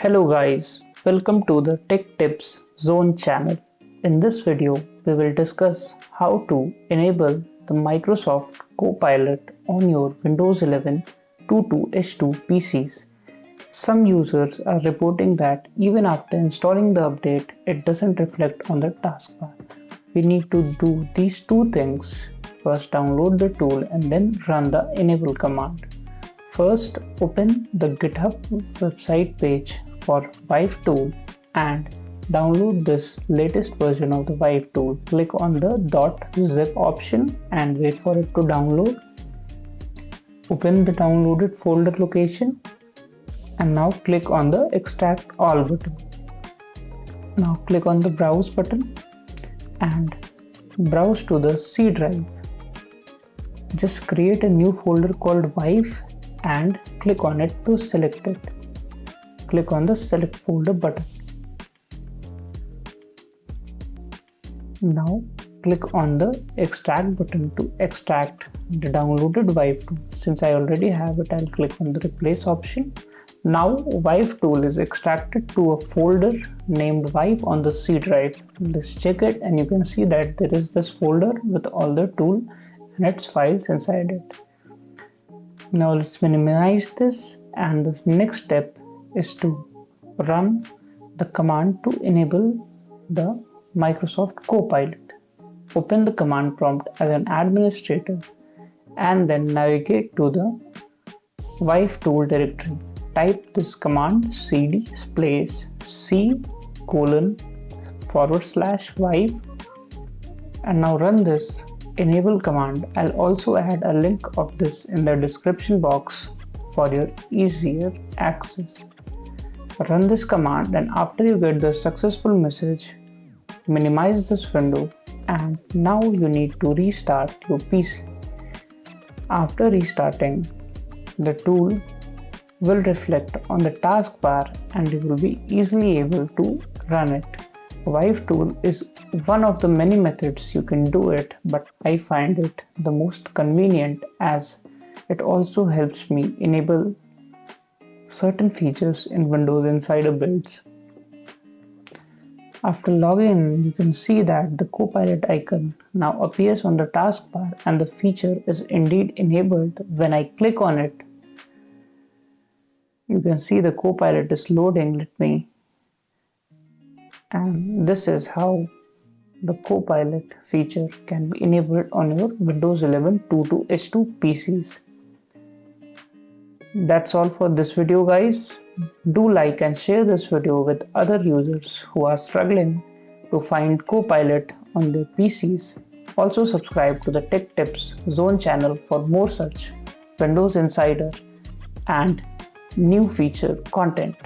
Hello guys, welcome to the Tech Tips Zone channel. In this video, we will discuss how to enable the Microsoft Copilot on your Windows 11 22H2 PCs. Some users are reporting that even after installing the update, it doesn't reflect on the taskbar. We need to do these two things. First, download the tool and then run the enable command. First, open the GitHub website page for vivetool and download this latest version of the vivetool. Click on the .zip option and wait for it to download. Open the downloaded folder location and now click on the extract all button. Now click on the browse button and browse to the C drive. Just create a new folder called vive and click on it to select it. Click on the select folder button. Now click on the extract button to extract the downloaded vivetool. Since I already have it, I'll click on the replace option. Now vivetool is extracted to a folder named vive on the C drive. Let's check it and you can see that there is this folder with all the tool and its files inside it. Now let's minimize this, and the next step is to run the command to enable the Microsoft Copilot. Open the command prompt as an administrator and then navigate to the vivetool directory. Type this command cd space c:/vive and now run this enable command. I'll also add a link of this in the description box for your easier access. Run this command and after you get the successful message, minimize this window and now you need to restart your PC. After restarting, the tool will reflect on the taskbar and you will be easily able to run it. Vivetool is one of the many methods you can do it, but I find it the most convenient as it also helps me enable certain features in Windows Insider builds. After logging in, you can see that the Copilot icon now appears on the taskbar and the feature is indeed enabled. When I click on it, you can see the Copilot is loading. And this is how the Copilot feature can be enabled on your Windows 11 22H2 PCs. That's all for this video guys. Do like and share this video with other users who are struggling to find Copilot on their PCs. Also subscribe to the Tech Tips Zone channel for more such Windows Insider and new feature content.